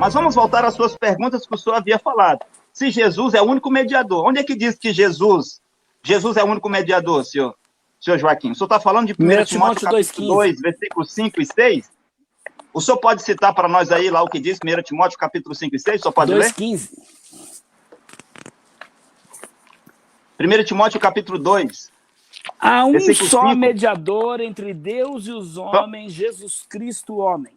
Mas vamos voltar às suas perguntas que o senhor havia falado. Se Jesus é o único mediador, onde é que diz que Jesus é o único mediador, senhor Joaquim? O senhor está falando de 1 Timóteo capítulo 2, versículos 5 e 6? O senhor pode citar para nós aí lá o que diz 1 Timóteo capítulo 5 e 6? O senhor pode ler? 2,15. 1 Timóteo capítulo 2. Há um só 5. mediador entre Deus e os homens, Jesus Cristo, homem.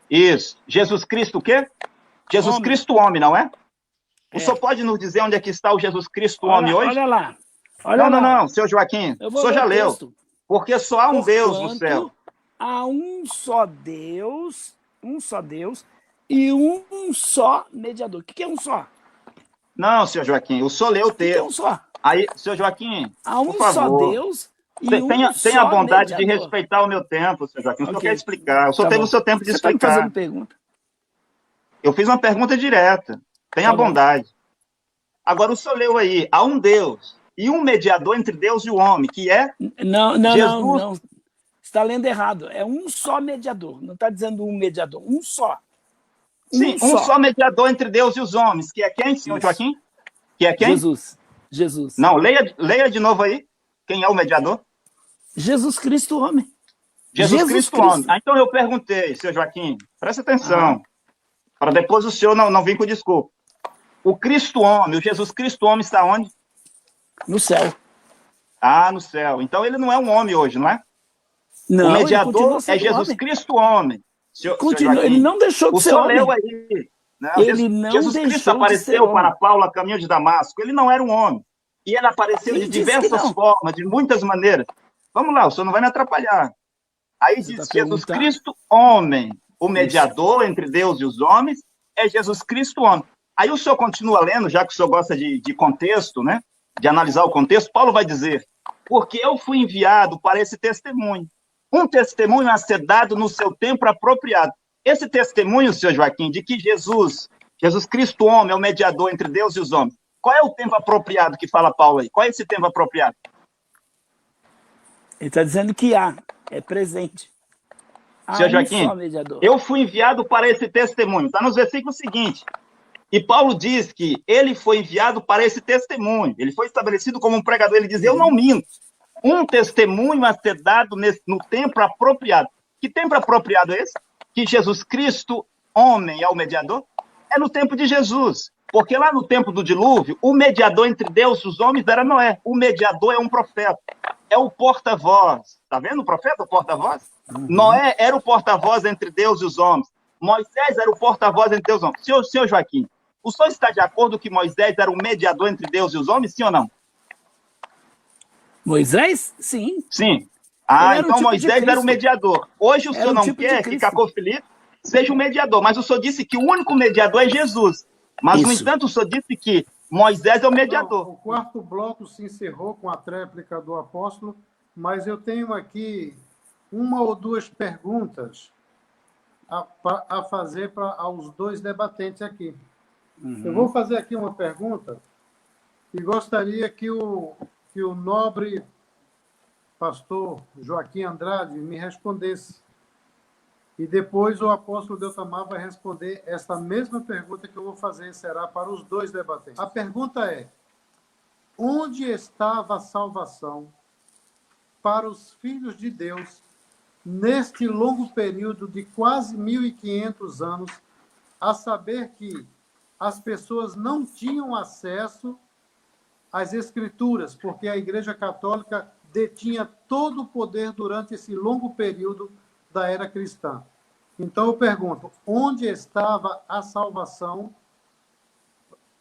Isso. Jesus Cristo o quê? Jesus Homem. Cristo homem, não é? O senhor pode nos dizer onde é que está o Jesus Cristo homem hoje? Olha lá. Olha lá. Não, senhor Joaquim. O senhor já leu. Porque só há um Deus no céu. Há um só Deus e um só mediador. O que é um só? Não, senhor Joaquim, o senhor leu o texto. O que é um só? Aí, senhor Joaquim, há um por favor, só Deus e tenha a bondade de respeitar o meu tempo, senhor Joaquim. O senhor quer explicar. O senhor teve o seu tempo de explicar. Você está me fazendo pergunta? Eu fiz uma pergunta direta. Tenha a bondade. Agora, o senhor leu aí, há um Deus e um mediador entre Deus e o homem, que é Jesus. Não. Você está lendo errado. É um só mediador. Não está dizendo um mediador. Um só. Sim, um só mediador entre Deus e os homens. Que é quem, senhor Joaquim? Que é quem? Jesus. Não, leia de novo aí. Quem é o mediador? Jesus Cristo, homem. Jesus Cristo, homem. Ah, então eu perguntei, senhor Joaquim, presta atenção, para depois o senhor não vir com desculpa. O Cristo homem, o Jesus Cristo homem está onde? No céu. Ah, no céu. Então ele não é um homem hoje, não é? Não, o mediador é Jesus Cristo homem. Senhor ele não deixou de ser homem. O senhor leu aí. Não, ele não Jesus Cristo apareceu para Paulo a caminho de Damasco. Ele não era um homem. E ele apareceu de diversas formas, de muitas maneiras. Vamos lá, o senhor não vai me atrapalhar. Aí diz Jesus Cristo, homem. O mediador entre Deus e os homens é Jesus Cristo, homem. Aí o senhor continua lendo, já que o senhor gosta de contexto, né? De analisar o contexto. Paulo vai dizer, porque eu fui enviado para esse testemunho. Um testemunho a ser dado no seu tempo apropriado. Esse testemunho, senhor Joaquim, de que Jesus Cristo, homem, é o mediador entre Deus e os homens. Qual é o tempo apropriado que fala Paulo aí? Qual é esse tempo apropriado? Ele está dizendo que é presente. Senhor Joaquim, eu fui enviado para esse testemunho. Está nos versículos seguintes. E Paulo diz que ele foi enviado para esse testemunho. Ele foi estabelecido como um pregador. Ele diz, eu não minto. Um testemunho a ser dado no tempo apropriado. Que tempo apropriado é esse? Que Jesus Cristo, homem, é o mediador? É no tempo de Jesus. Porque lá no tempo do dilúvio, o mediador entre Deus e os homens era Noé. O mediador é um profeta. É o porta-voz. Está vendo o profeta, o porta-voz? Noé era o porta-voz entre Deus e os homens. Moisés era o porta-voz entre Deus e os homens. Senhor Joaquim, o senhor está de acordo que Moisés era o mediador entre Deus e os homens, sim ou não? Moisés? Sim. Sim. Então Moisés era o mediador. Hoje o senhor não quer que Caco Filipe seja o mediador, mas o senhor disse que o único mediador é Jesus. Mas, no entanto, o senhor disse que Moisés é o mediador. O quarto bloco se encerrou com a tréplica do apóstolo, mas eu tenho aqui uma ou duas perguntas a fazer aos dois debatentes aqui. Eu vou fazer aqui uma pergunta e gostaria que o nobre pastor Joaquim Andrade me respondesse. E depois o apóstolo Deltamar vai responder essa mesma pergunta que eu vou fazer, será para os dois debatentes. A pergunta é, onde estava a salvação para os filhos de Deus neste longo período de quase 1.500 anos, a saber que as pessoas não tinham acesso às Escrituras, porque a Igreja Católica detinha todo o poder durante esse longo período da era cristã. Então, eu pergunto, onde estava a salvação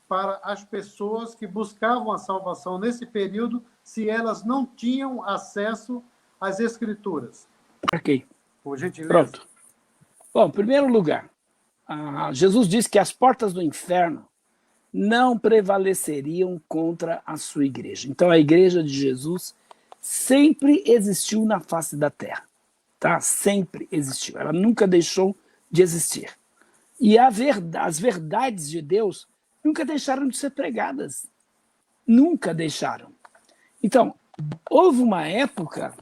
para as pessoas que buscavam a salvação nesse período, se elas não tinham acesso às Escrituras? Ok. Por gentileza. Pronto. Bom, em primeiro lugar, Jesus disse que as portas do inferno não prevaleceriam contra a sua igreja. Então, a igreja de Jesus sempre existiu na face da terra. Tá? Sempre existiu. Ela nunca deixou de existir. E as verdades de Deus nunca deixaram de ser pregadas. Nunca deixaram. Então, houve uma época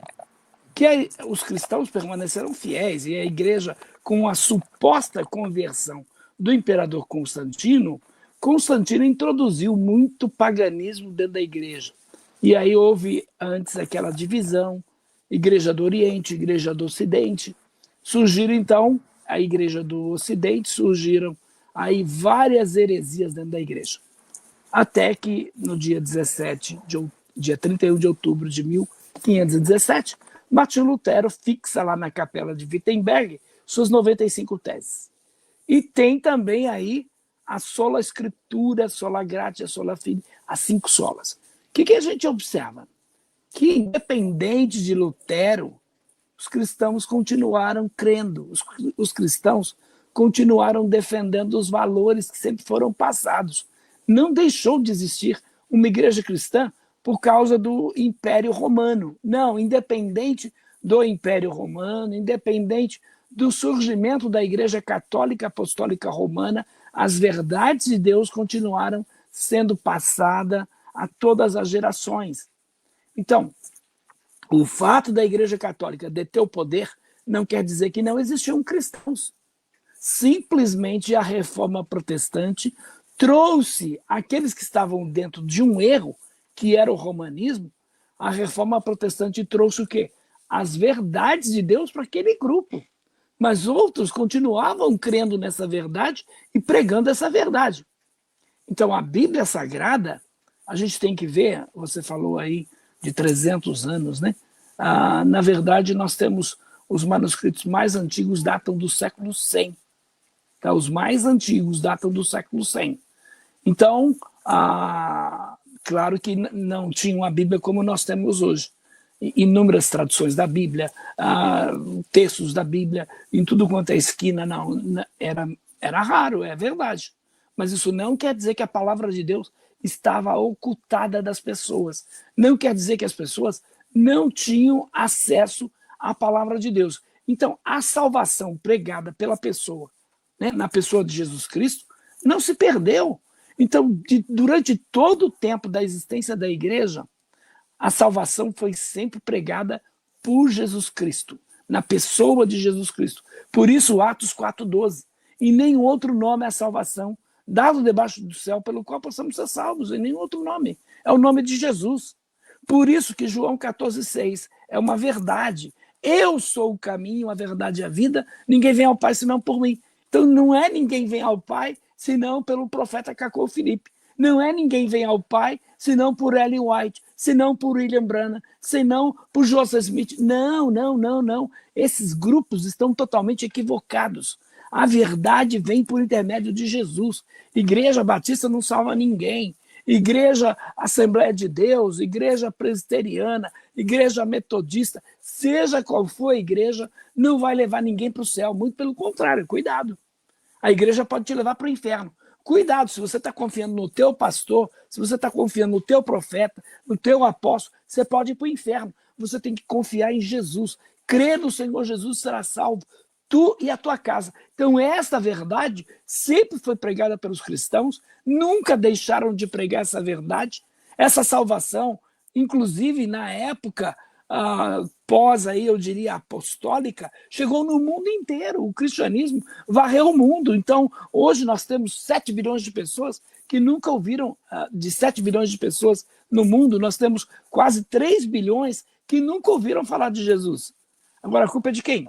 que os cristãos permaneceram fiéis e a igreja, com a suposta conversão do imperador Constantino, Constantino introduziu muito paganismo dentro da igreja. E aí houve antes aquela divisão, igreja do Oriente, igreja do Ocidente. Surgiram então a igreja do Ocidente, surgiram aí várias heresias dentro da igreja. Até que no dia 31 de outubro de 1517, Martinho Lutero fixa lá na capela de Wittenberg suas 95 teses. E tem também aí a sola escritura, sola gratia, sola fide, as 5 solas. O que a gente observa? Que independente de Lutero, os cristãos continuaram crendo, os cristãos continuaram defendendo os valores que sempre foram passados. Não deixou de existir uma igreja cristã por causa do Império Romano. Não, independente do Império Romano, independente do surgimento da Igreja Católica Apostólica Romana, as verdades de Deus continuaram sendo passadas a todas as gerações. Então, o fato da Igreja Católica deter o poder não quer dizer que não existiam cristãos. Simplesmente a Reforma Protestante trouxe aqueles que estavam dentro de um erro, que era o romanismo. A Reforma Protestante trouxe o quê? As verdades de Deus para aquele grupo. Mas outros continuavam crendo nessa verdade e pregando essa verdade. Então, a Bíblia Sagrada, a gente tem que ver, você falou aí de 300 anos, né? Na verdade, nós temos os manuscritos mais antigos datam do século 100. Tá? Os mais antigos datam do século 100. Então, claro que não tinham a Bíblia como nós temos hoje. Inúmeras traduções da Bíblia, textos da Bíblia, em tudo quanto é esquina, não, era raro, é verdade. Mas isso não quer dizer que a palavra de Deus estava ocultada das pessoas. Não quer dizer que as pessoas não tinham acesso à palavra de Deus. Então, a salvação pregada pela pessoa, né, na pessoa de Jesus Cristo, não se perdeu. Então, durante todo o tempo da existência da igreja, a salvação foi sempre pregada por Jesus Cristo, na pessoa de Jesus Cristo. Por isso, Atos 4,12. Em nenhum outro nome é a salvação, dado debaixo do céu, pelo qual possamos ser salvos, em nenhum outro nome. É o nome de Jesus. Por isso que João 14,6 é uma verdade. Eu sou o caminho, a verdade e a vida, ninguém vem ao Pai senão por mim. Então não é ninguém vem ao Pai senão pelo profeta Cacô Filipe. Não é ninguém vem ao Pai senão por Ellen White, senão por William Branham, senão por Joseph Smith. Não, não, não, não. Esses grupos estão totalmente equivocados. A verdade vem por intermédio de Jesus. Igreja Batista não salva ninguém. Igreja Assembleia de Deus, Igreja Presbiteriana, Igreja Metodista, seja qual for a igreja, não vai levar ninguém para o céu. Muito pelo contrário, cuidado. A igreja pode te levar para o inferno. Cuidado, se você está confiando no teu pastor, se você está confiando no teu profeta, no teu apóstolo, você pode ir para o inferno. Você tem que confiar em Jesus. Crer no Senhor Jesus, será salvo, tu e a tua casa. Então esta verdade sempre foi pregada pelos cristãos, nunca deixaram de pregar essa verdade, essa salvação, inclusive na época pós aí, eu diria, apostólica, chegou no mundo inteiro. O cristianismo varreu o mundo. Então, hoje nós temos 7 bilhões de pessoas que nunca ouviram, de 7 bilhões de pessoas no mundo, nós temos quase 3 bilhões que nunca ouviram falar de Jesus. Agora, a culpa é de quem?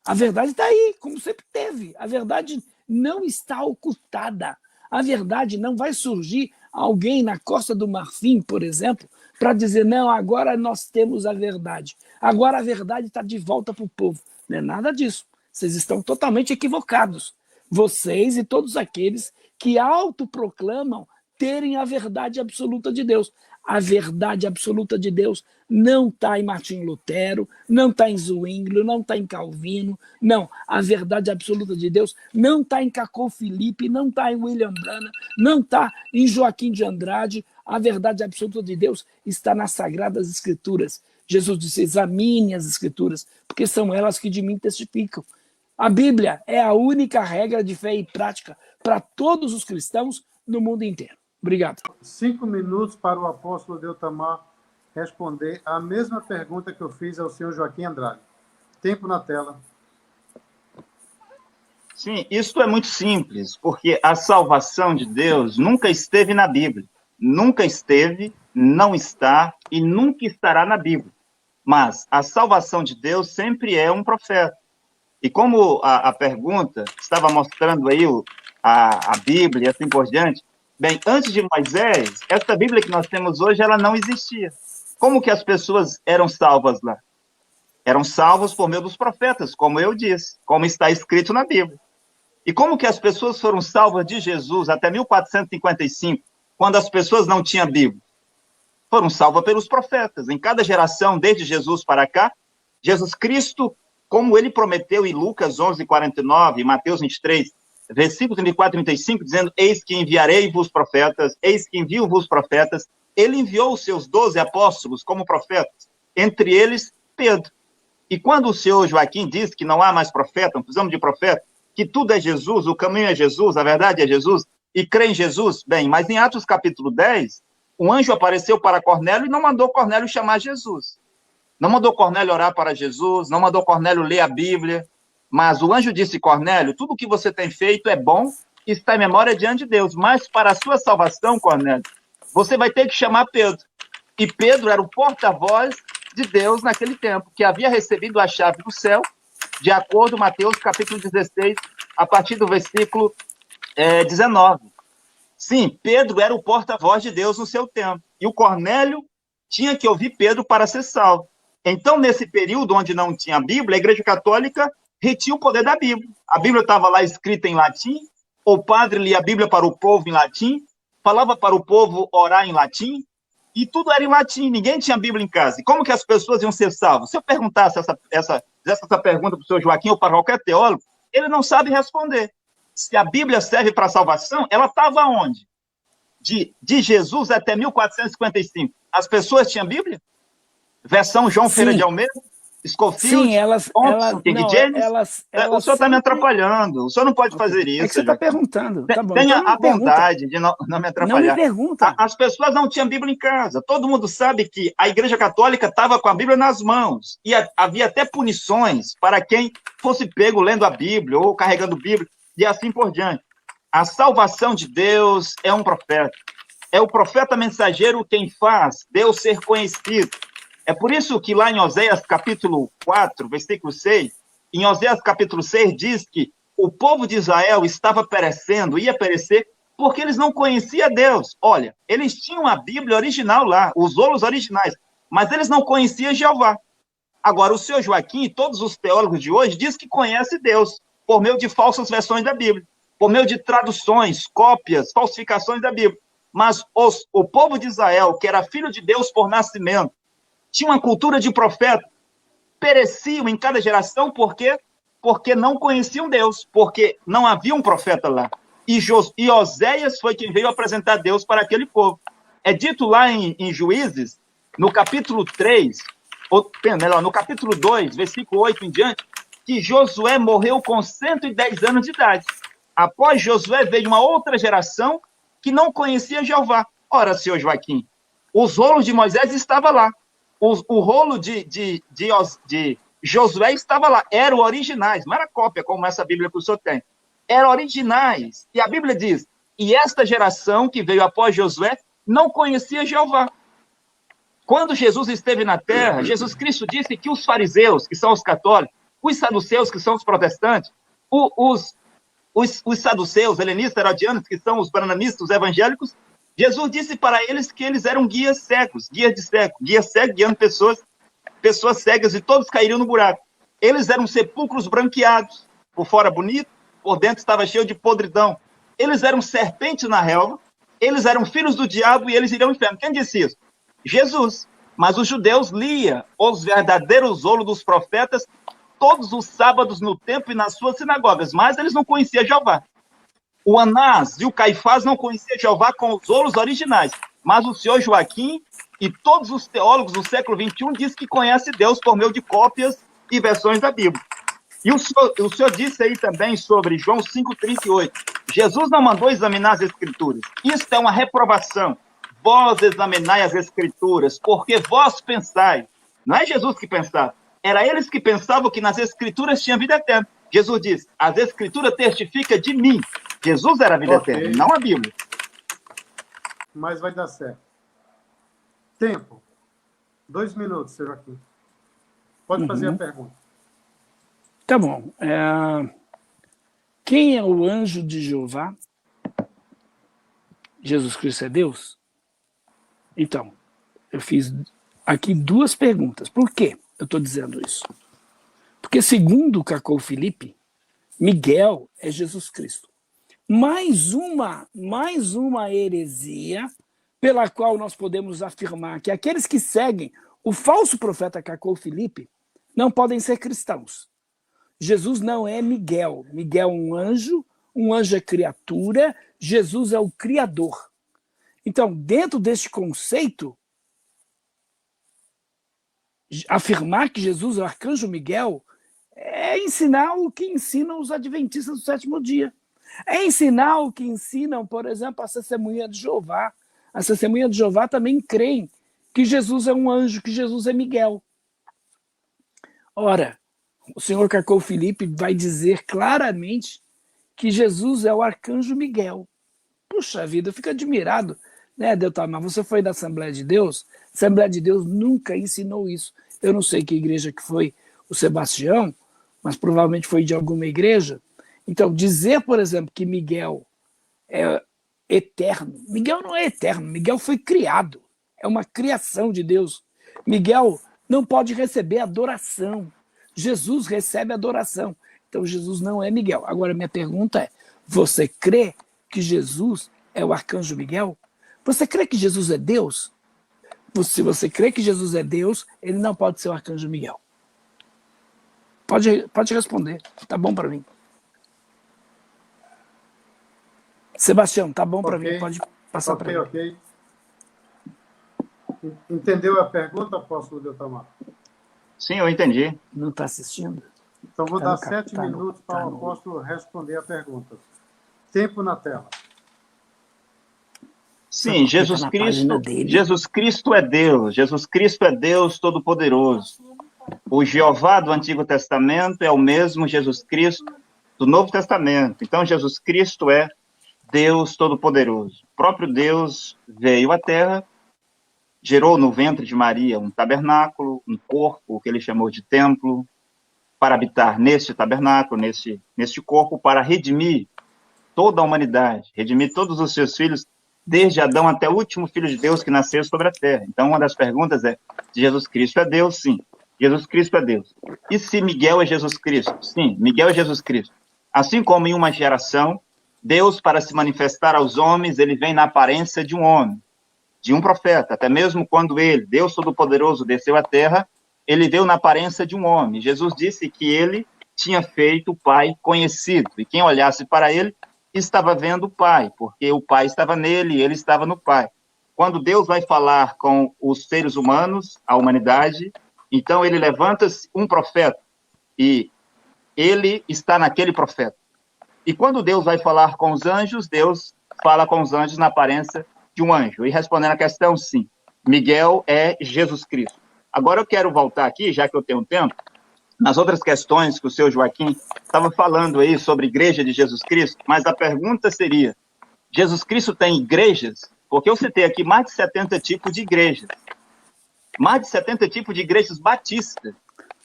A verdade está aí, como sempre teve. A verdade não está ocultada. A verdade não vai surgir alguém na Costa do Marfim, por exemplo, para dizer, não, agora nós temos a verdade. Agora a verdade está de volta para o povo. Não é nada disso. Vocês estão totalmente equivocados. Vocês e todos aqueles que autoproclamam terem a verdade absoluta de Deus. A verdade absoluta de Deus não está em Martinho Lutero, não está em Zwinglio, não está em Calvino, não. A verdade absoluta de Deus não está em Cacô Filipe, não está em William Branham, não está em Joaquim de Andrade. A verdade absoluta de Deus está nas Sagradas Escrituras. Jesus disse, examine as Escrituras, porque são elas que de mim testificam. A Bíblia é a única regra de fé e prática para todos os cristãos no mundo inteiro. Obrigado. 5 minutos para o apóstolo Deltamar responder a mesma pergunta que eu fiz ao senhor Joaquim Andrade. Tempo na tela. Sim, isso é muito simples, porque a salvação de Deus nunca esteve na Bíblia. Nunca esteve, não está e nunca estará na Bíblia. Mas a salvação de Deus sempre é um profeta. E como a pergunta estava mostrando aí a Bíblia e assim por diante, bem, antes de Moisés, essa Bíblia que nós temos hoje, ela não existia. Como que as pessoas eram salvas lá? Eram salvos por meio dos profetas, como eu disse, como está escrito na Bíblia. E como que as pessoas foram salvas de Jesus até 1455, quando as pessoas não tinham Bíblia? Foram salvas pelos profetas. Em cada geração, desde Jesus para cá, Jesus Cristo, como ele prometeu em Lucas 11:49, Mateus 23, versículo 34 e 35, dizendo, eis que enviarei-vos profetas, eis que envio-vos profetas. Ele enviou os seus 12 apóstolos como profetas, entre eles Pedro. E quando o senhor Joaquim diz que não há mais profeta, não precisamos de profeta, que tudo é Jesus, o caminho é Jesus, a verdade é Jesus, e crê em Jesus, bem, mas em Atos capítulo 10, um anjo apareceu para Cornélio e não mandou Cornélio chamar Jesus. Não mandou Cornélio orar para Jesus, não mandou Cornélio ler a Bíblia, mas o anjo disse, Cornélio, tudo o que você tem feito é bom e está em memória diante de Deus, mas para a sua salvação, Cornélio, você vai ter que chamar Pedro. E Pedro era o porta-voz de Deus naquele tempo, que havia recebido a chave do céu, de acordo com Mateus capítulo 16, a partir do versículo 19. Sim, Pedro era o porta-voz de Deus no seu tempo. E o Cornélio tinha que ouvir Pedro para ser salvo. Então, nesse período onde não tinha Bíblia, a Igreja Católica retinha o poder da Bíblia. A Bíblia estava lá escrita em latim, o padre lia a Bíblia para o povo em latim, falava para o povo orar em latim, e tudo era em latim, ninguém tinha Bíblia em casa. E como que as pessoas iam ser salvas? Se eu perguntasse essa pergunta para o senhor Joaquim ou para qualquer teólogo, ele não sabe responder. Se a Bíblia serve para a salvação, ela estava onde? De Jesus até 1455. As pessoas tinham Bíblia? Versão João Ferreira de Almeida? Scofield? Sim, elas King James? O senhor está me atrapalhando. O senhor não pode fazer isso. É que você está perguntando. Tá bom, tenha então a bondade de não me atrapalhar. Não me pergunta. As pessoas não tinham Bíblia em casa. Todo mundo sabe que a Igreja Católica estava com a Bíblia nas mãos. E havia até punições para quem fosse pego lendo a Bíblia ou carregando Bíblia e assim por diante. A salvação de Deus é um profeta. É o profeta mensageiro quem faz Deus ser conhecido. É por isso que lá em Oséias capítulo 4, versículo 6, em Oséias capítulo 6 diz que o povo de Israel estava perecendo, ia perecer, porque eles não conheciam Deus. Olha, eles tinham a Bíblia original lá, os rolos originais, mas eles não conheciam Jeová. Agora, o senhor Joaquim e todos os teólogos de hoje dizem que conhece Deus por meio de falsas versões da Bíblia, por meio de traduções, cópias, falsificações da Bíblia. Mas o povo de Israel, que era filho de Deus por nascimento, tinha uma cultura de profeta, pereciam em cada geração porque não conheciam Deus, porque não havia um profeta lá. E Oséias foi quem veio apresentar Deus para aquele povo. É dito lá em Juízes, no capítulo 3, ou melhor, no capítulo 2, versículo 8 em diante, que Josué morreu com 110 anos de idade. Após Josué veio uma outra geração que não conhecia Jeová. Ora, senhor Joaquim, os rolos de Moisés estavam lá. O rolo de Josué estava lá, eram originais, não era cópia como essa Bíblia que o senhor tem. Eram originais. E a Bíblia diz, e esta geração que veio após Josué não conhecia Jeová. Quando Jesus esteve na terra, Jesus Cristo disse que os fariseus, que são os católicos, os saduceus, que são os protestantes, os saduceus, helenistas, herodianos, que são os brananistas, os evangélicos, Jesus disse para eles que eles eram guias cegos, guia cego, guiando pessoas cegas, e todos cairiam no buraco. Eles eram sepulcros branqueados, por fora bonito, por dentro estava cheio de podridão. Eles eram serpentes na relva, eles eram filhos do diabo e eles iriam ao inferno. Quem disse isso? Jesus. Mas os judeus liam os verdadeiros rolos dos profetas todos os sábados no templo e nas suas sinagogas, mas eles não conheciam Jeová. O Anás e o Caifás não conheciam Jeová com os rolos originais, mas o senhor Joaquim e todos os teólogos do século XXI dizem que conhece Deus por meio de cópias e versões da Bíblia. E o senhor disse aí também sobre João 5,38. Jesus não mandou examinar as Escrituras. Isso é uma reprovação. Vós examinai as Escrituras, porque vós pensais. Não é Jesus que pensava. Era eles que pensavam que nas Escrituras tinha vida eterna. Jesus diz, as Escrituras testificam de mim. Jesus era a vida eterna, não a Bíblia. Mas vai dar certo. Tempo. 2 minutos, seu Joaquim. Pode fazer a pergunta. Tá bom. Quem é o anjo de Jeová? Jesus Cristo é Deus? Então, eu fiz aqui 2 perguntas. Por que eu estou dizendo isso? Porque, segundo o Cacau Felipe, Miguel é Jesus Cristo. Mais uma heresia pela qual nós podemos afirmar que aqueles que seguem o falso profeta Cacau Felipe não podem ser cristãos. Jesus não é Miguel. Miguel é um anjo é criatura, Jesus é o Criador. Então, dentro deste conceito, afirmar que Jesus é o arcanjo Miguel é ensinar o que ensinam os adventistas do 7º dia. É ensinar o que ensinam, por exemplo, a Testemunha de Jeová. A Testemunha de Jeová também creem que Jesus é um anjo, que Jesus é Miguel. Ora, o senhor Cacau Felipe vai dizer claramente que Jesus é o arcanjo Miguel. Puxa vida, eu fico admirado, né, Deltamar? Você foi da Assembleia de Deus? A Assembleia de Deus nunca ensinou isso. Eu não sei que igreja que foi o Sebastião, mas provavelmente foi de alguma igreja. Então, dizer, por exemplo, que Miguel é eterno. Miguel não é eterno, Miguel foi criado. É uma criação de Deus. Miguel não pode receber adoração. Jesus recebe adoração. Então, Jesus não é Miguel. Agora, minha pergunta é, você crê que Jesus é o arcanjo Miguel? Você crê que Jesus é Deus? Se você crê que Jesus é Deus, ele não pode ser o arcanjo Miguel. Pode responder. Tá bom para mim. Sebastião, tá bom para mim? Pode passar para mim. Ok. Entendeu a pergunta, apóstolo Deltamar? Sim, eu entendi. Não está assistindo? Então, vou dar 7 minutos para o apóstolo responder a pergunta. Tempo na tela. Sim, Jesus Cristo é Deus. Jesus Cristo é Deus Todo-Poderoso. O Jeová do Antigo Testamento é o mesmo Jesus Cristo do Novo Testamento. Então, Jesus Cristo é Deus Todo-Poderoso. O próprio Deus veio à Terra, gerou no ventre de Maria um tabernáculo, um corpo que ele chamou de templo, para habitar neste tabernáculo, neste corpo, para redimir toda a humanidade, redimir todos os seus filhos, desde Adão até o último filho de Deus que nasceu sobre a terra. Então, uma das perguntas é, se Jesus Cristo é Deus? Sim, Jesus Cristo é Deus. E se Miguel é Jesus Cristo? Sim, Miguel é Jesus Cristo. Assim como em uma geração, Deus, para se manifestar aos homens, ele vem na aparência de um homem, de um profeta. Até mesmo quando ele, Deus Todo-Poderoso, desceu à terra, ele veio na aparência de um homem. Jesus disse que ele tinha feito o Pai conhecido, e quem olhasse para ele estava vendo o Pai, porque o Pai estava nele e ele estava no Pai. Quando Deus vai falar com os seres humanos, a humanidade, então ele levanta um profeta, e ele está naquele profeta. E quando Deus vai falar com os anjos, Deus fala com os anjos na aparência de um anjo. E respondendo a questão, sim, Miguel é Jesus Cristo. Agora eu quero voltar aqui, já que eu tenho tempo, nas outras questões que o seu Joaquim estava falando aí sobre a igreja de Jesus Cristo, mas a pergunta seria, Jesus Cristo tem igrejas? Porque eu citei aqui mais de 70 tipos de igrejas. Mais de 70 tipos de igrejas batistas.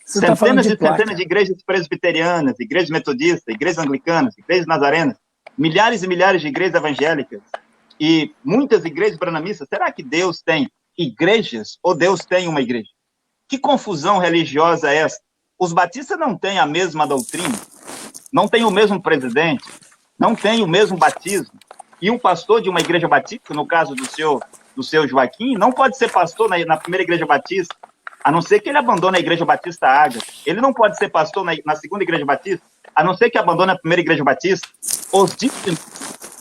Centenas e centenas de igrejas presbiterianas, igrejas metodistas, igrejas anglicanas, igrejas nazarenas, milhares e milhares de igrejas evangélicas e muitas igrejas branamistas. Será que Deus tem igrejas ou Deus tem uma igreja? Que confusão religiosa é essa? Os batistas não têm a mesma doutrina, não têm o mesmo presidente, não têm o mesmo batismo. E um pastor de uma igreja batista, no caso do seu Joaquim, não pode ser pastor na primeira igreja batista, a não ser que ele abandone a igreja batista Ágape. Ele não pode ser pastor na segunda igreja batista, a não ser que abandone a primeira igreja batista. Os dízimos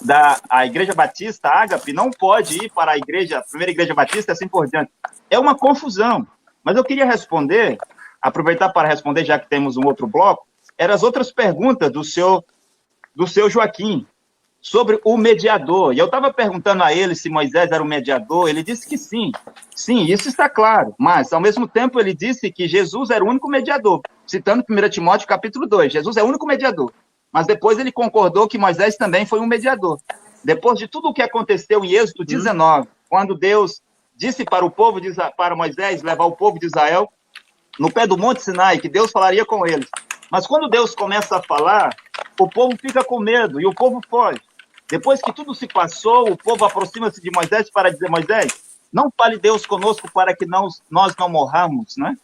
da igreja batista Ágape não pode ir para a primeira igreja batista e assim por diante. É uma confusão. Mas eu queria responder, aproveitar para responder, já que temos um outro bloco, eram as outras perguntas do seu Joaquim, sobre o mediador. E eu estava perguntando a ele se Moisés era o mediador, ele disse que sim. Sim, isso está claro. Mas, ao mesmo tempo, ele disse que Jesus era o único mediador. citando 1 Timóteo capítulo 2. Jesus é o único mediador. Mas depois ele concordou que Moisés também foi um mediador. Depois de tudo o que aconteceu em Êxodo 19, quando Deus disse para o povo, para Moisés levar o povo de Israel no pé do Monte Sinai, que Deus falaria com eles. Mas quando Deus começa a falar, o povo fica com medo e o povo foge. Depois que tudo se passou, o povo aproxima-se de Moisés para dizer: Moisés, não fale Deus conosco para que nós não morramos, né?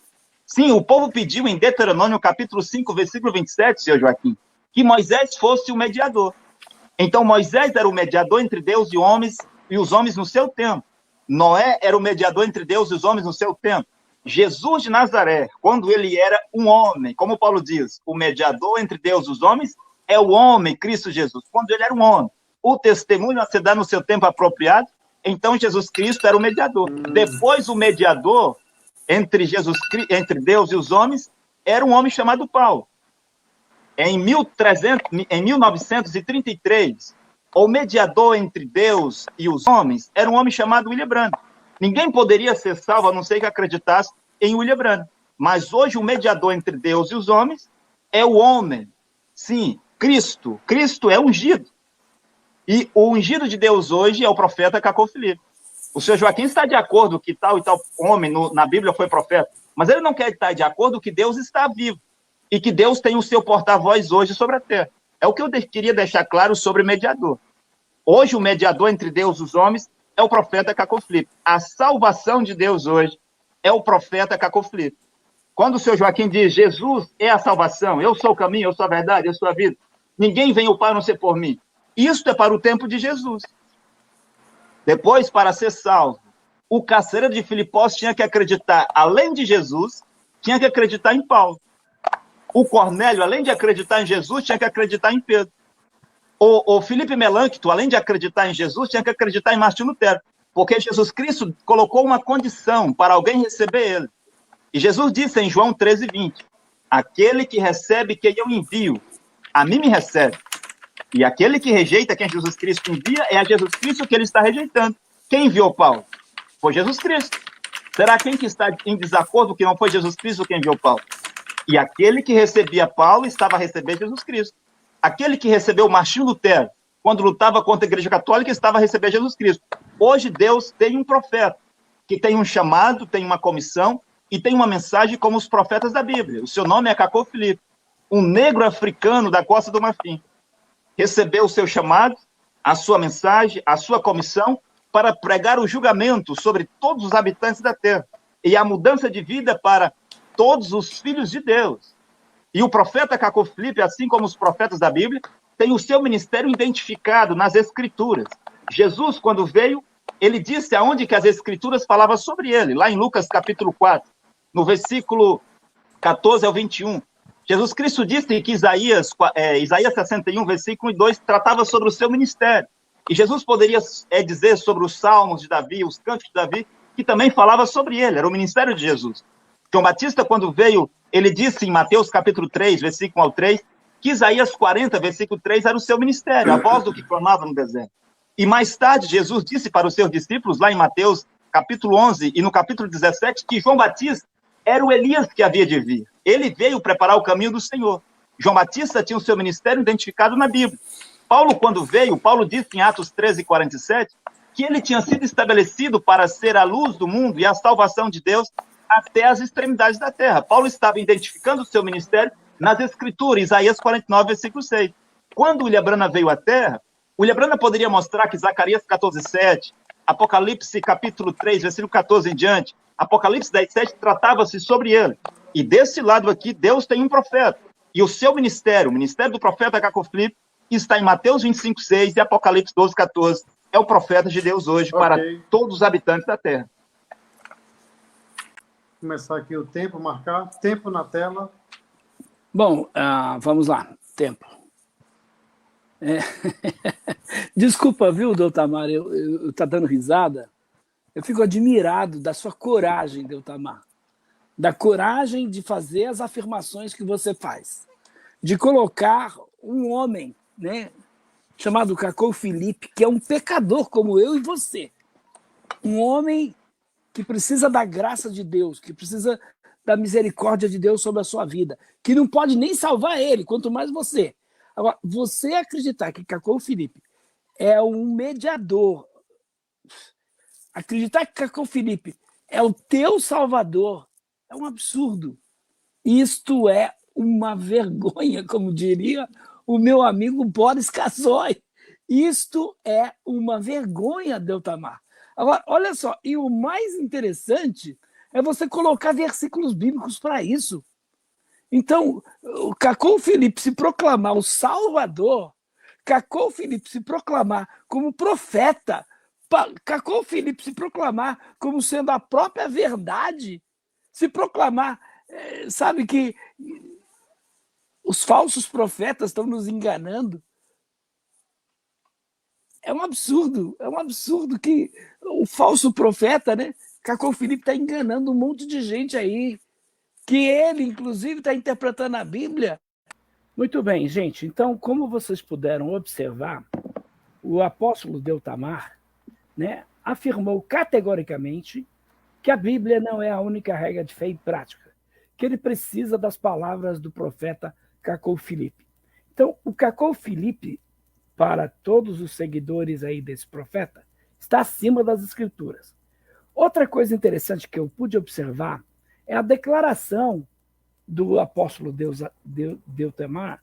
Sim, o povo pediu em Deuteronômio capítulo 5, versículo 27, senhor Joaquim, que Moisés fosse o mediador. Então Moisés era o mediador entre Deus e os homens no seu tempo. Noé era o mediador entre Deus e os homens no seu tempo. Jesus de Nazaré, quando ele era um homem, como Paulo diz, o mediador entre Deus e os homens é o homem, Cristo Jesus. Quando ele era um homem, o testemunho a se dar no seu tempo apropriado, então Jesus Cristo era o mediador. Depois o mediador entre Deus e os homens era um homem chamado Paulo. Em 1933, o mediador entre Deus e os homens era um homem chamado William Branham. Ninguém poderia ser salvo a não ser que acreditasse em William Branham. Mas hoje o mediador entre Deus e os homens é o homem. Sim, Cristo. Cristo é ungido. E o ungido de Deus hoje é o profeta Cacô Filipe. O senhor Joaquim está de acordo que tal e tal homem na Bíblia foi profeta, mas ele não quer estar de acordo que Deus está vivo e que Deus tem o seu porta-voz hoje sobre a terra. É o que eu queria deixar claro sobre o mediador. Hoje o mediador entre Deus e os homens é o profeta Cacô Filipe. A salvação de Deus hoje é o profeta Cacô Filipe. Quando o senhor Joaquim diz: Jesus é a salvação, eu sou o caminho, eu sou a verdade, eu sou a vida, ninguém vem ao Pai a não ser por mim. Isso é para o tempo de Jesus. Depois, para ser salvo, o carcereiro de Filipós tinha que acreditar, além de Jesus, tinha que acreditar em Paulo. O Cornélio, além de acreditar em Jesus, tinha que acreditar em Pedro. O Filipe Melâncto, além de acreditar em Jesus, tinha que acreditar em Martinho Lutero. Porque Jesus Cristo colocou uma condição para alguém receber ele. E Jesus disse em João 13:20, aquele que recebe quem eu envio, a mim me recebe. E aquele que rejeita quem Jesus Cristo envia, é a Jesus Cristo que ele está rejeitando. Quem enviou Paulo? Foi Jesus Cristo. Será quem que está em desacordo que não foi Jesus Cristo quem enviou Paulo? E aquele que recebia Paulo estava a receber Jesus Cristo. Aquele que recebeu Martinho Lutero, quando lutava contra a Igreja Católica, estava a receber Jesus Cristo. Hoje Deus tem um profeta, que tem um chamado, tem uma comissão, e tem uma mensagem como os profetas da Bíblia. O seu nome é Cacô Filipe, um negro africano da Costa do Marfim. Recebeu o seu chamado, a sua mensagem, a sua comissão, para pregar o julgamento sobre todos os habitantes da terra e a mudança de vida para todos os filhos de Deus. E o profeta Cacô Filipe, assim como os profetas da Bíblia, tem o seu ministério identificado nas Escrituras. Jesus, quando veio, ele disse aonde que as Escrituras falavam sobre ele, lá em Lucas capítulo 4, no versículo 14 ao 21. Jesus Cristo disse que Isaías 61, versículo 2, tratava sobre o seu ministério. E Jesus poderia dizer sobre os salmos de Davi, os cantos de Davi, que também falava sobre ele, era o ministério de Jesus. João Batista, quando veio, ele disse em Mateus capítulo 3, versículo 3, que Isaías 40, versículo 3, era o seu ministério, a voz do que clamava no deserto. E mais tarde, Jesus disse para os seus discípulos, lá em Mateus capítulo 11 e no capítulo 17, que João Batista era o Elias que havia de vir. Ele veio preparar o caminho do Senhor. João Batista tinha o seu ministério identificado na Bíblia. Paulo, quando veio, Paulo disse em Atos 13, 47, que ele tinha sido estabelecido para ser a luz do mundo e a salvação de Deus até as extremidades da terra. Paulo estava identificando o seu ministério nas Escrituras, Isaías 49, versículo 6. Quando William Branham veio à terra, William Branham poderia mostrar que Zacarias 14, 7, Apocalipse capítulo 3, versículo 14 em diante, Apocalipse 10, 7, tratava-se sobre ele. E desse lado aqui, Deus tem um profeta. E o seu ministério, o ministério do profeta Cacô Filipe, está em Mateus 25, 6 e Apocalipse 12, 14. É o profeta de Deus hoje para todos os habitantes da terra. Vou começar aqui o tempo, marcar. Tempo na tela. Bom, vamos lá. Tempo. Desculpa, viu, Deltamar? Eu tá dando risada. Eu fico admirado da sua coragem, Deltamar. Da coragem de fazer as afirmações que você faz. De colocar um homem, né, chamado Cacô Filipe, que é um pecador como eu e você. Um homem que precisa da graça de Deus, que precisa da misericórdia de Deus sobre a sua vida, que não pode nem salvar ele, quanto mais você. Agora, você acreditar que Cacau Felipe é um mediador, acreditar que Cacau Felipe é o teu salvador, é um absurdo. Isto é uma vergonha, como diria o meu amigo Boris Casoy. Isto é uma vergonha, Deltamar. Agora, olha só, e o mais interessante é você colocar versículos bíblicos para isso. Então, o Cacau Felipe se proclamar o Salvador, Cacau Felipe se proclamar como profeta, Cacau Felipe se proclamar como sendo a própria verdade, se proclamar, sabe que os falsos profetas estão nos enganando. É um absurdo que o falso profeta, né? Cacau Felipe está enganando um monte de gente aí, que ele, inclusive, está interpretando a Bíblia. Muito bem, gente. Então, como vocês puderam observar, o apóstolo Deltamar, né, afirmou categoricamente que a Bíblia não é a única regra de fé e prática, que ele precisa das palavras do profeta Cacau Felipe. Então, o Cacau Felipe, para todos os seguidores aí desse profeta, está acima das Escrituras. Outra coisa interessante que eu pude observar é a declaração do apóstolo Deltamar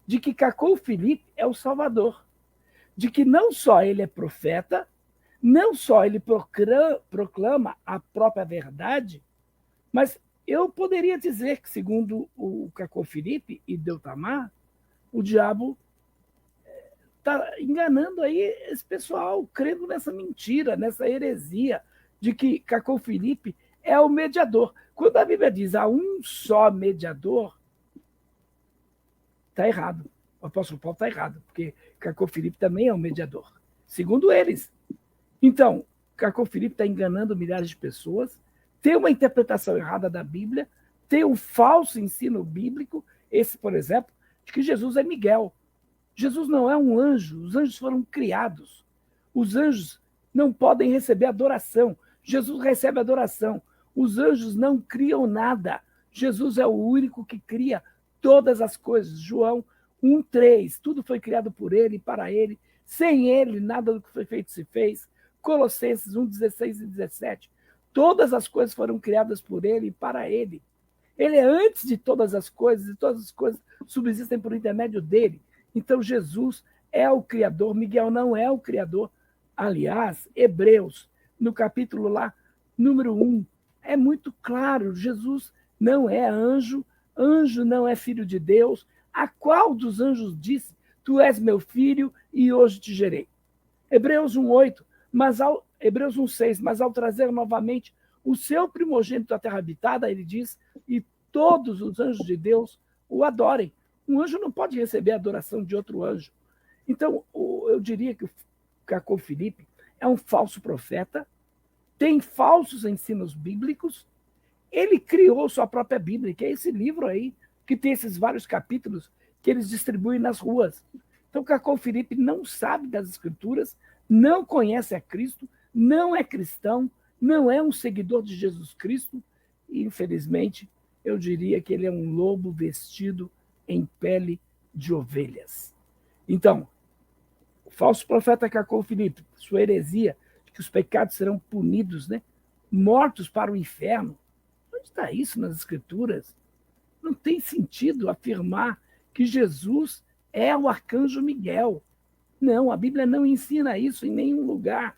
de que Cacau Felipe é o Salvador, de que não só ele é profeta, não só ele proclama a própria verdade, mas eu poderia dizer que, segundo o Cacau Felipe e Deltamar, o diabo está enganando aí esse pessoal, crendo nessa mentira, nessa heresia de que Cacau Felipe é o mediador. Quando a Bíblia diz há um só mediador, está errado. O apóstolo Paulo está errado, porque Cacau Felipe também é um mediador, segundo eles. Então, Cacau Felipe está enganando milhares de pessoas, tem uma interpretação errada da Bíblia, tem um falso ensino bíblico, esse, por exemplo, de que Jesus é Miguel. Jesus não é um anjo, os anjos foram criados. Os anjos não podem receber adoração. Jesus recebe adoração. Os anjos não criam nada. Jesus é o único que cria todas as coisas. João 1:3, tudo foi criado por ele e para ele. Sem ele, nada do que foi feito se fez. Colossenses 1:16 e 17. Todas as coisas foram criadas por ele e para ele. Ele é antes de todas as coisas e todas as coisas subsistem por intermédio dele. Então, Jesus é o Criador, Miguel não é o Criador. Aliás, Hebreus, no capítulo lá, número 1, é muito claro, Jesus não é anjo, anjo não é filho de Deus. A qual dos anjos disse, tu és meu filho e hoje te gerei? Hebreus 1:8, Hebreus 1:6, mas ao trazer novamente o seu primogênito à terra habitada, ele diz, e todos os anjos de Deus o adorem. Um anjo não pode receber a adoração de outro anjo. Então, eu diria que o Cacau Felipe é um falso profeta, tem falsos ensinos bíblicos, ele criou sua própria Bíblia, que é esse livro aí, que tem esses vários capítulos que eles distribuem nas ruas. Então, Cacau Felipe não sabe das Escrituras, não conhece a Cristo, não é cristão, não é um seguidor de Jesus Cristo, e, infelizmente, eu diria que ele é um lobo vestido em pele de ovelhas. Então, o falso profeta Cacau Felipe, sua heresia, de que os pecados serão punidos, né? Mortos para o inferno. Onde está isso nas Escrituras? Não tem sentido afirmar que Jesus é o arcanjo Miguel. Não, a Bíblia não ensina isso em nenhum lugar.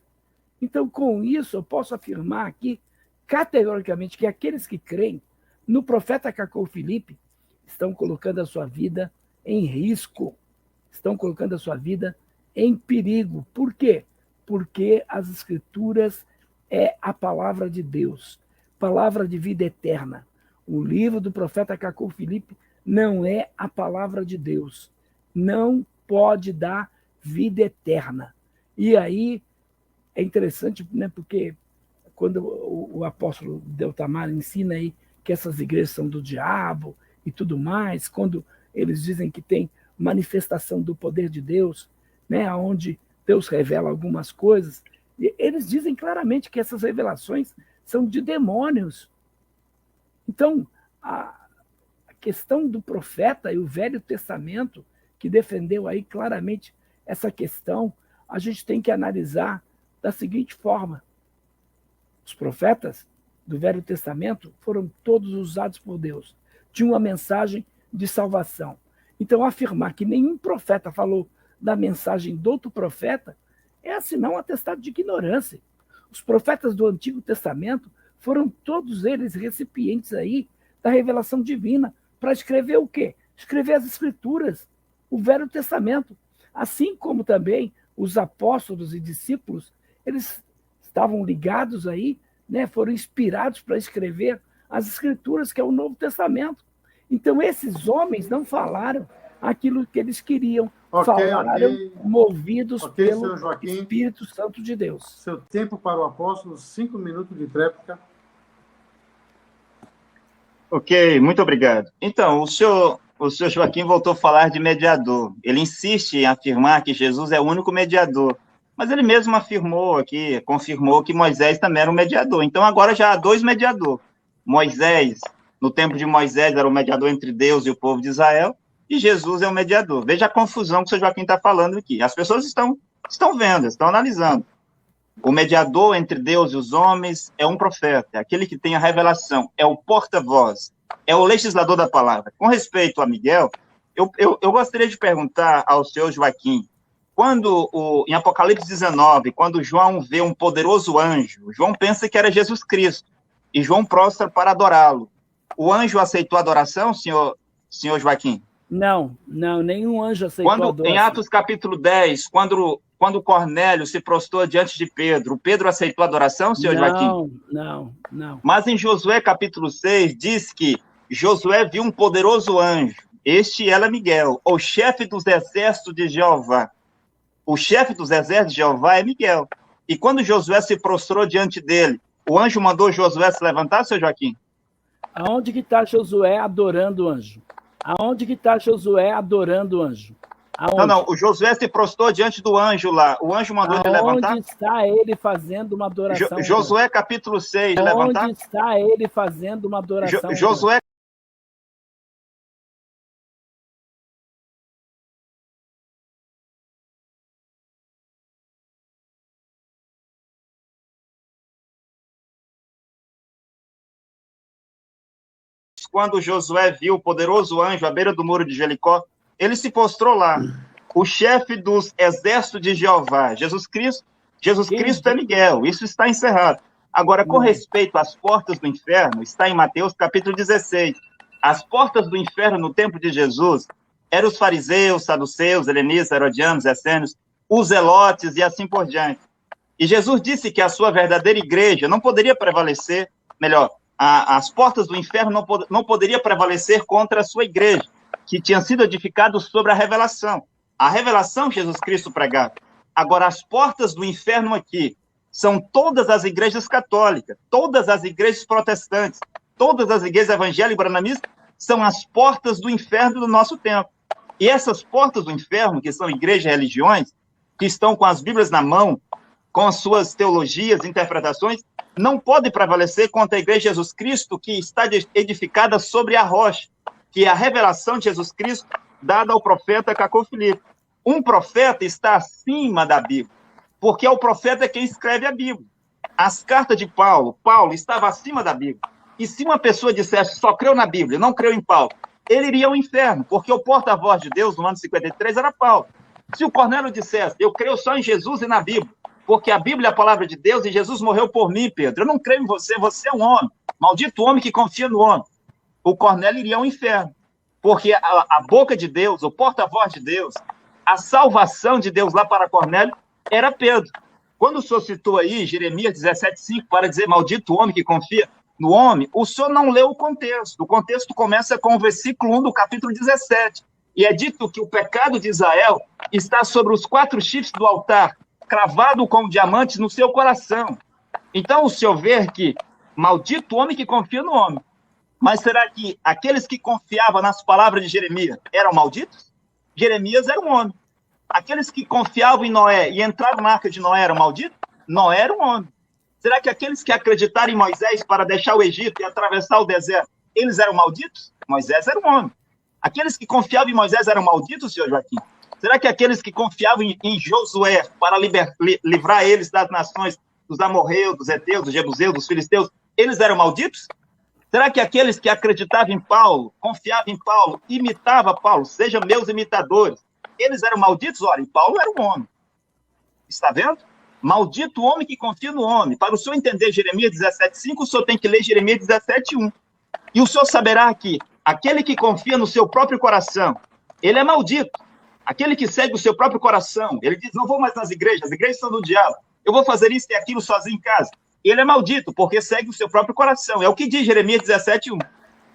Então, com isso, eu posso afirmar aqui, categoricamente, que aqueles que creem no profeta Cacau Felipe estão colocando a sua vida em risco, estão colocando a sua vida em perigo. Por quê? Porque as Escrituras é a palavra de Deus, palavra de vida eterna. O livro do profeta Cacau Felipe não é a palavra de Deus, não pode dar vida eterna. E aí é interessante, né, porque quando o apóstolo Deltamar ensina aí que essas igrejas são do diabo e tudo mais, quando eles dizem que tem manifestação do poder de Deus, né, onde Deus revela algumas coisas, eles dizem claramente que essas revelações são de demônios. Então, a questão do profeta e o Velho Testamento, que defendeu aí claramente essa questão, a gente tem que analisar da seguinte forma. Os profetas do Velho Testamento foram todos usados por Deus. Tinham uma mensagem de salvação. Então, afirmar que nenhum profeta falou da mensagem do outro profeta é assinar um atestado de ignorância. Os profetas do Antigo Testamento foram todos eles recipientes aí da revelação divina para escrever o quê? Escrever as Escrituras, o Velho Testamento. Assim como também os apóstolos e discípulos, eles estavam ligados aí, né, foram inspirados para escrever as Escrituras, que é o Novo Testamento. Então, esses homens não falaram aquilo que eles queriam, falaram movidos pelo Espírito Santo de Deus. Seu tempo para o apóstolo, 5 minutos de tréplica. Ok, muito obrigado. Então, o senhor Joaquim voltou a falar de mediador. Ele insiste em afirmar que Jesus é o único mediador. Mas ele mesmo afirmou aqui, confirmou que Moisés também era um mediador. Então, agora já há 2 mediadores. Moisés, no tempo de Moisés, era o mediador entre Deus e o povo de Israel, e Jesus é o mediador. Veja a confusão que o senhor Joaquim está falando aqui. As pessoas estão vendo, estão analisando. O mediador entre Deus e os homens é um profeta, é aquele que tem a revelação, é o porta-voz, é o legislador da palavra. Com respeito a Miguel, eu gostaria de perguntar ao senhor Joaquim, em Apocalipse 19, quando João vê um poderoso anjo, João pensa que era Jesus Cristo, e João prostra para adorá-lo. O anjo aceitou a adoração, senhor Joaquim? Não, nenhum anjo aceitou a adoração. Em Atos capítulo 10, quando Cornélio se prostrou diante de Pedro, Pedro aceitou a adoração, senhor Joaquim? Não. Mas em Josué capítulo 6, diz que Josué viu um poderoso anjo. Este era Miguel, o chefe dos exércitos de Jeová. O chefe dos exércitos de Jeová é Miguel. E quando Josué se prostrou diante dele, o anjo mandou Josué se levantar, senhor Joaquim? Aonde que está Josué adorando o anjo? Aonde que está Josué adorando o anjo? Aonde? Não, o Josué se prostrou diante do anjo lá. O anjo mandou ele levantar? Onde está ele fazendo uma adoração? Josué capítulo 6, levantar? Onde está ele fazendo uma adoração? Josué quando Josué viu o poderoso anjo à beira do muro de Jericó, ele se prostrou lá. O chefe dos exércitos de Jeová, Jesus Cristo é Miguel. Isso está encerrado. Agora, com respeito às portas do inferno, está em Mateus capítulo 16. As portas do inferno no tempo de Jesus eram os fariseus, saduceus, helenistas, herodianos, essênios, os zelotes e assim por diante. E Jesus disse que a sua verdadeira igreja não poderia prevalecer, as portas do inferno não poderiam prevalecer contra a sua igreja, que tinha sido edificada sobre a revelação. A revelação Jesus Cristo pregava. Agora, as portas do inferno aqui são todas as igrejas católicas, todas as igrejas protestantes, todas as igrejas evangélicas e branamistas são as portas do inferno do nosso tempo. E essas portas do inferno, que são igrejas e religiões, que estão com as Bíblias na mão, com as suas teologias, interpretações, não pode prevalecer contra a igreja de Jesus Cristo, que está edificada sobre a rocha, que é a revelação de Jesus Cristo dada ao profeta Cacô Filipe. Um profeta está acima da Bíblia, porque é o profeta quem escreve a Bíblia. As cartas de Paulo estava acima da Bíblia. E se uma pessoa dissesse só creu na Bíblia, não creu em Paulo, ele iria ao inferno, porque o porta-voz de Deus no ano 53 era Paulo. Se o Cornélio dissesse, eu creio só em Jesus e na Bíblia, porque a Bíblia é a palavra de Deus e Jesus morreu por mim, Pedro. Eu não creio em você, você é um homem. Maldito homem que confia no homem. O Cornélio iria ao inferno, porque a boca de Deus, o porta-voz de Deus, a salvação de Deus lá para Cornélio era Pedro. Quando o senhor citou aí Jeremias 17,5 para dizer maldito homem que confia no homem, o senhor não leu o contexto. O contexto começa com o versículo 1 do capítulo 17. E é dito que o pecado de Israel está sobre os 4 chifres do altar, cravado com diamantes no seu coração. Então, o senhor vê que maldito homem que confia no homem. Mas será que aqueles que confiavam nas palavras de Jeremias eram malditos? Jeremias era um homem. Aqueles que confiavam em Noé e entraram na arca de Noé eram malditos? Noé era um homem. Será que aqueles que acreditaram em Moisés para deixar o Egito e atravessar o deserto eles eram malditos? Moisés era um homem. Aqueles que confiavam em Moisés eram malditos, senhor Joaquim? Será que aqueles que confiavam em Josué para livrar eles das nações, dos amorreus, dos heteus, dos jebuseus, dos filisteus, eles eram malditos? Será que aqueles que acreditavam em Paulo, confiavam em Paulo, imitavam Paulo, sejam meus imitadores, eles eram malditos? Ora, e Paulo era um homem. Está vendo? Maldito o homem que confia no homem. Para o senhor entender Jeremias 17,5, o senhor tem que ler Jeremias 17,1. E o senhor saberá que aquele que confia no seu próprio coração, ele é maldito. Aquele que segue o seu próprio coração, ele diz, não vou mais nas igrejas, as igrejas são do diabo, eu vou fazer isso e aquilo sozinho em casa. Ele é maldito, porque segue o seu próprio coração. É o que diz Jeremias 17,1.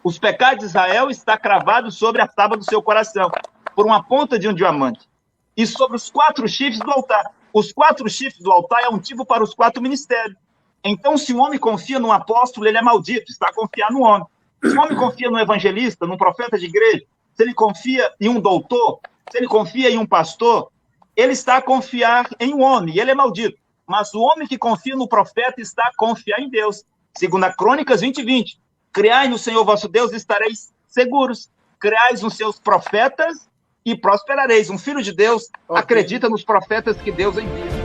Os pecados de Israel está cravado sobre a tábua do seu coração, por uma ponta de um diamante. E sobre os 4 chifres do altar. Os 4 chifres do altar é um tipo para os 4 ministérios. Então, se um homem confia num apóstolo, ele é maldito, está a confiar no homem. Se um homem confia num evangelista, num profeta de igreja, se ele confia em um doutor, se ele confia em um pastor, ele está a confiar em um homem, e ele é maldito. Mas o homem que confia no profeta está a confiar em Deus. Segundo Crônicas 20:20. Criai no Senhor vosso Deus e estareis seguros. Criais nos seus profetas e prosperareis. Um filho de Deus acredita nos profetas que Deus envia.